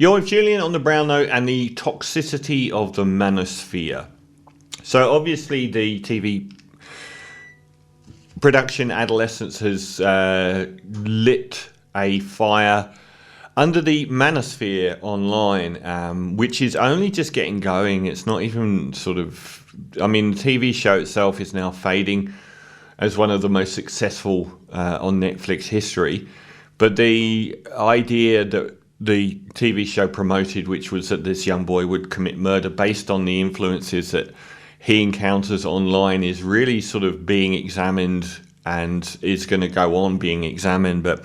You're with Julian on the Brown Note and the toxicity of the Manosphere. So obviously the TV production Adolescence has lit a fire under the Manosphere online, which is only just getting going. It's not even sort of... I mean, the TV show itself is now fading as one of the most successful on Netflix history. But the idea that the TV show promoted, which was that this young boy would commit murder based on the influences that he encounters online, is really sort of being examined and is going to go on being examined. But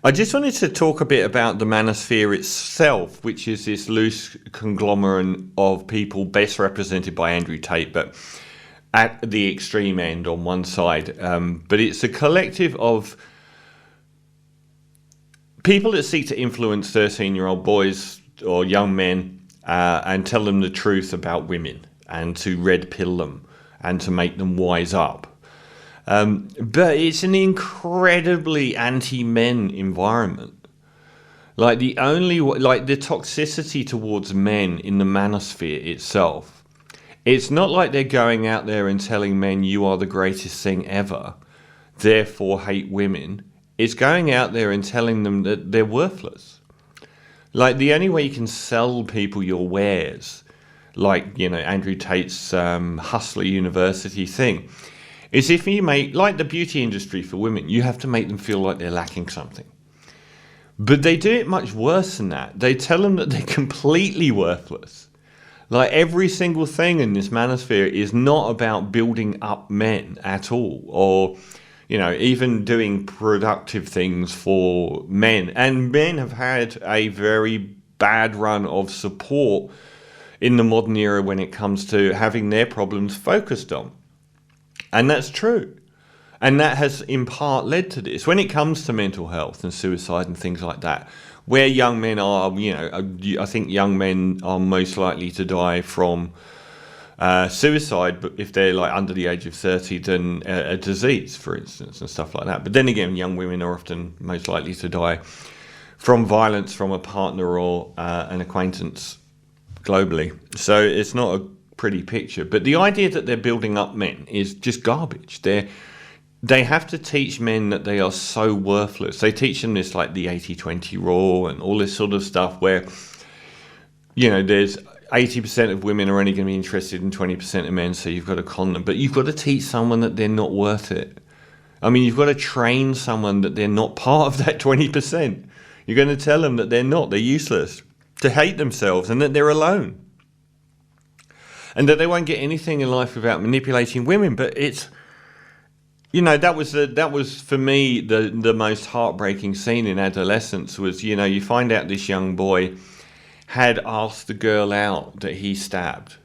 I just wanted to talk a bit about the Manosphere itself, which is this loose conglomerate of people best represented by Andrew Tate, but at the extreme end on one side. But it's a collective of people that seek to influence 13-year-old boys or young men and tell them the truth about women and to red pill them and to make them wise up. But it's an incredibly anti-men environment. Like the toxicity towards men in the Manosphere itself. It's not like they're going out there and telling men you are the greatest thing ever, therefore hate women. It's going out there and telling them that they're worthless. Like the only way you can sell people your wares, like, you know, Andrew Tate's Hustler University thing, is if you make, like the beauty industry for women, you have to make them feel like they're lacking something. But they do it much worse than that. They tell them that they're completely worthless. Like every single thing in this Manosphere is not about building up men at all, or, you know, even doing productive things for men. And men have had a very bad run of support in the modern era when it comes to having their problems focused on. And that's true. And that has in part led to this. When it comes to mental health and suicide and things like that, where young men are, you know, I think young men are most likely to die from suicide, but if they're like under the age of 30, than a disease, for instance, and stuff like that. But then again, young women are often most likely to die from violence from a partner or an acquaintance globally. So it's not a pretty picture. But the idea that they're building up men is just garbage. They have to teach men that they are so worthless. They teach them this, like the 80-20 rule and all this sort of stuff where, you know, there's 80% of women are only going to be interested in 20% of men, so you've got to con them. But you've got to teach someone that they're not worth it. I mean, you've got to train someone that they're not part of that 20%. You're going to tell them that they're useless, to hate themselves and that they're alone. And that they won't get anything in life without manipulating women. But it's, you know, that was for me the most heartbreaking scene in Adolescence was, you know, you find out this young boy had asked the girl out that he stabbed.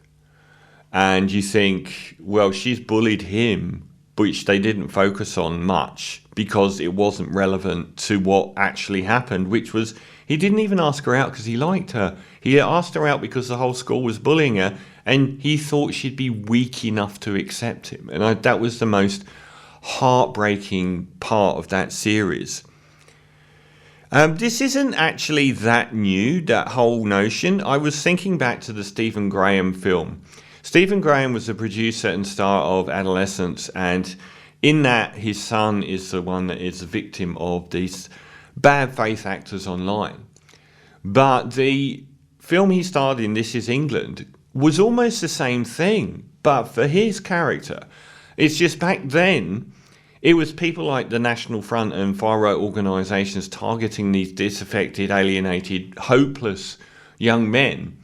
And you think, well, she's bullied him, which they didn't focus on much because it wasn't relevant to what actually happened, which was he didn't even ask her out because he liked her. He asked her out because the whole school was bullying her and he thought she'd be weak enough to accept him. And that was the most heartbreaking part of that series. This isn't actually that new, that whole notion. I was thinking back to the Stephen Graham film. Stephen Graham was the producer and star of Adolescence, and in that his son is the one that is the victim of these bad faith actors online. But the film he starred in, This Is England, was almost the same thing, but for his character. It's just back then, it was people like the National Front and far-right organisations targeting these disaffected, alienated, hopeless young men.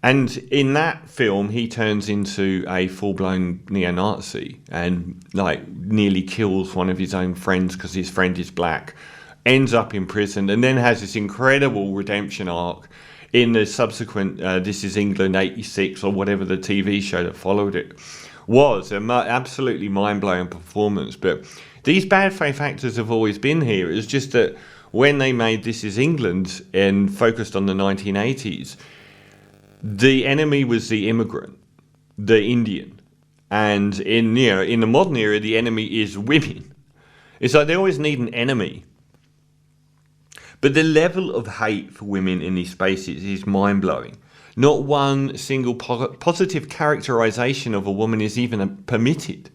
And in that film, he turns into a full-blown neo-Nazi and like nearly kills one of his own friends because his friend is black, ends up in prison, and then has this incredible redemption arc in the subsequent This Is England 86 or whatever the TV show that followed it was. An absolutely mind-blowing performance. But these bad faith actors have always been here. It's just that when they made This Is England and focused on the 1980s, the enemy was the immigrant, the Indian. And in the modern era, the enemy is women. It's like they always need an enemy. But the level of hate for women in these spaces is mind-blowing. Not one single positive characterization of a woman is even permitted.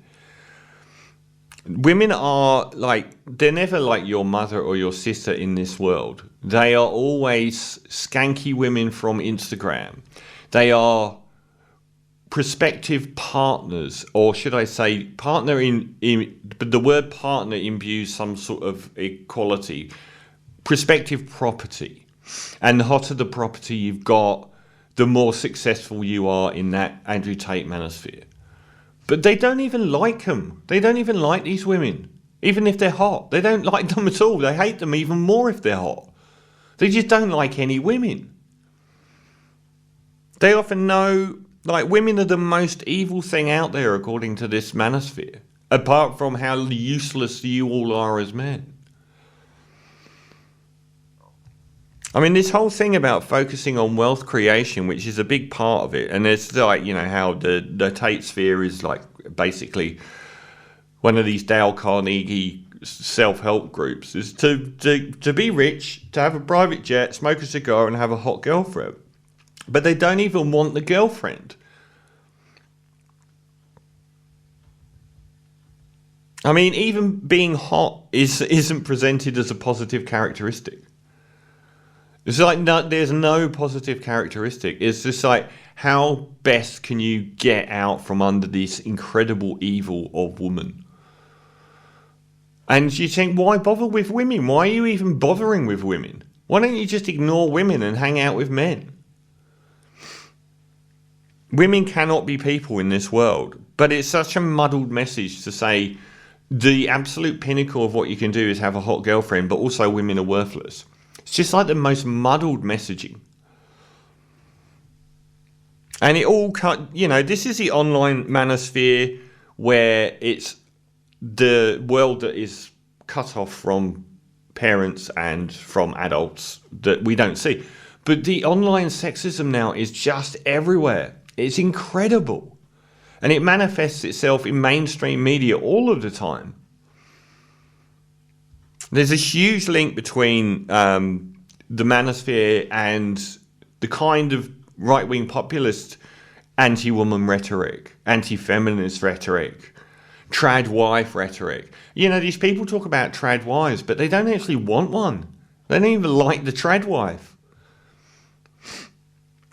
Women are they're never like your mother or your sister in this world. They are always skanky women from Instagram. They are prospective partners, or should I say partner but the word partner imbues some sort of equality. Prospective property. And the hotter the property you've got, the more successful you are in that Andrew Tate manosphere. But they don't even like them. They don't even like these women. Even if they're hot. They don't like them at all. They hate them even more if they're hot. They just don't like any women. They often know, women are the most evil thing out there according to this manosphere. Apart from how useless you all are as men. I mean, this whole thing about focusing on wealth creation, which is a big part of it, and it's how the Tate sphere is basically one of these Dale Carnegie self-help groups, is to be rich, to have a private jet, smoke a cigar, and have a hot girlfriend. But they don't even want the girlfriend. I mean, even being hot isn't presented as a positive characteristic. It's there's no positive characteristic. It's just how best can you get out from under this incredible evil of woman? And you think, why bother with women? Why are you even bothering with women? Why don't you just ignore women and hang out with men? Women cannot be people in this world. But it's such a muddled message to say the absolute pinnacle of what you can do is have a hot girlfriend, but also women are worthless. It's just the most muddled messaging. And it all this is the online manosphere where it's the world that is cut off from parents and from adults that we don't see. But the online sexism now is just everywhere. It's incredible. And it manifests itself in mainstream media all of the time. There's a huge link between the manosphere and the kind of right-wing populist anti-woman rhetoric, anti-feminist rhetoric, trad wife rhetoric. These people talk about trad wives, but they don't actually want one. They don't even like the trad wife.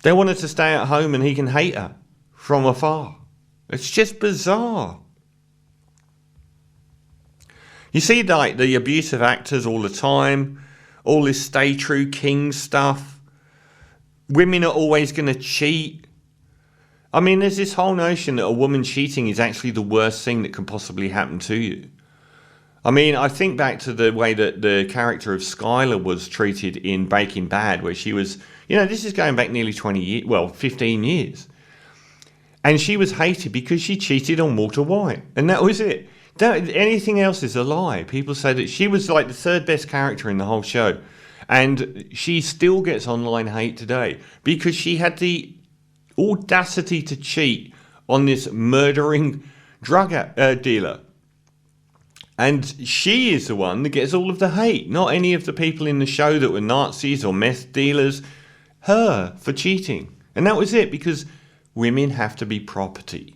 They want her to stay at home and he can hate her from afar. It's just bizarre. You see the abuse of actors all the time, all this stay true king stuff. Women are always going to cheat. I mean, there's this whole notion that a woman cheating is actually the worst thing that can possibly happen to you. I mean, I think back to the way that the character of Skylar was treated in Breaking Bad, where she was, this is going back nearly 15 years. And she was hated because she cheated on Walter White. And that was it. Anything else is a lie. People say that she was the third best character in the whole show. And she still gets online hate today because she had the audacity to cheat on this murdering drug dealer. And she is the one that gets all of the hate, not any of the people in the show that were Nazis or meth dealers. Her for cheating. And that was it, because women have to be property.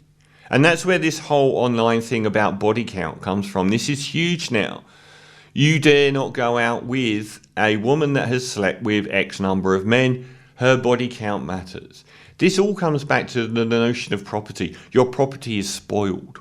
And that's where this whole online thing about body count comes from. This is huge now. You dare not go out with a woman that has slept with X number of men. Her body count matters. This all comes back to the notion of property. Your property is spoiled.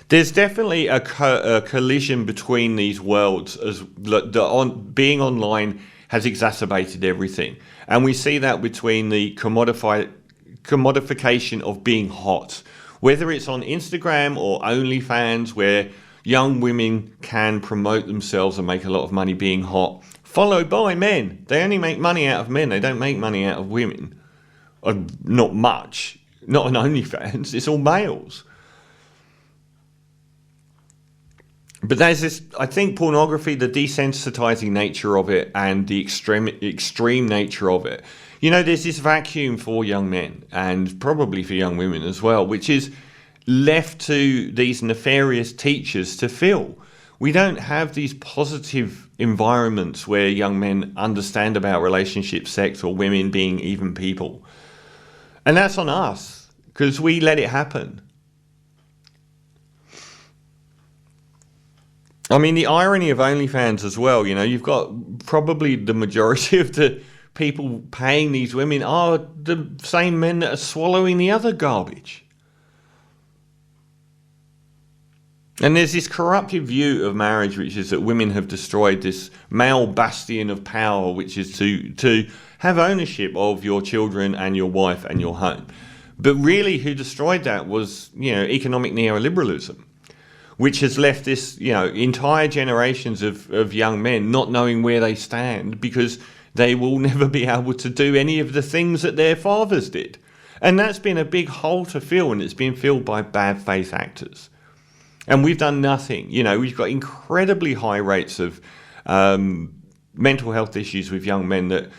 There's definitely a collision between these worlds, as being online has exacerbated everything. And we see that between the commodification of being hot, whether it's on Instagram or OnlyFans, where young women can promote themselves and make a lot of money being hot, followed by men. They only make money out of men. They don't make money out of women. Not much. Not on OnlyFans. It's all males. But there's this, I think, pornography, the desensitizing nature of it and the extreme nature of it. There's this vacuum for young men and probably for young women as well, which is left to these nefarious teachers to fill, We don't have these positive environments where young men understand about relationships, sex, or women being even people. And that's on us, because we let it happen. I mean, the irony of OnlyFans as well, you know, you've got probably the majority of the people paying these women are the same men that are swallowing the other garbage. And there's this corrupted view of marriage, which is that women have destroyed this male bastion of power, which is to have ownership of your children and your wife and your home. But really, who destroyed that was, you know, economic neoliberalism, which has left this, you know, entire generations of young men not knowing where they stand because they will never be able to do any of the things that their fathers did. And that's been a big hole to fill, and it's been filled by bad faith actors. And we've done nothing. You know, we've got incredibly high rates of mental health issues with young men that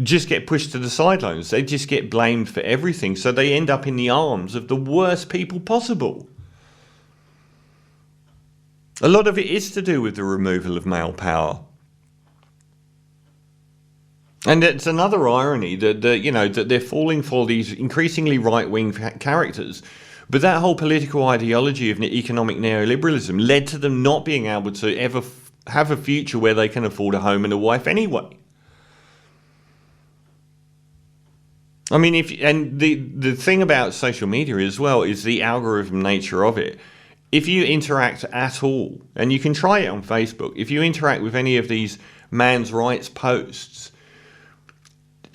just get pushed to the sidelines. They just get blamed for everything. So they end up in the arms of the worst people possible. A lot of it is to do with the removal of male power. And it's another irony that you know, that they're falling for these increasingly right-wing characters. But that whole political ideology of economic neoliberalism led to them not being able to ever have a future where they can afford a home and a wife anyway. I mean, the thing about social media as well is the algorithm nature of it. If you interact at all, and you can try it on Facebook, if you interact with any of these man's rights posts,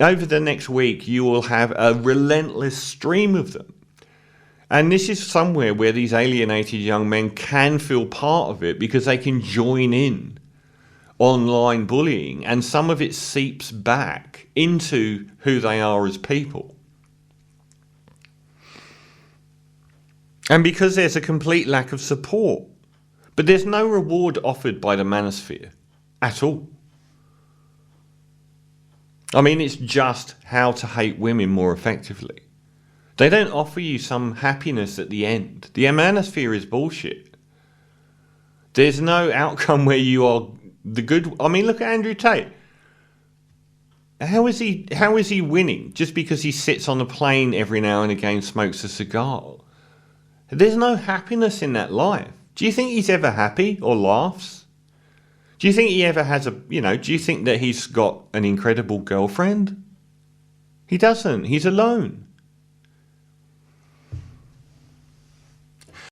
over the next week you will have a relentless stream of them. And this is somewhere where these alienated young men can feel part of it because they can join in online bullying, and some of it seeps back into who they are as people. And because there's a complete lack of support. But there's no reward offered by the Manosphere at all. I mean, it's just how to hate women more effectively. They don't offer you some happiness at the end. The Manosphere is bullshit. There's no outcome where you are the good. I mean, look at Andrew Tate. How is he winning just because he sits on a plane every now and again, smokes a cigar? There's no happiness in that life. Do you think he's ever happy or laughs? Do you think he ever has do you think that he's got an incredible girlfriend? He doesn't. He's alone.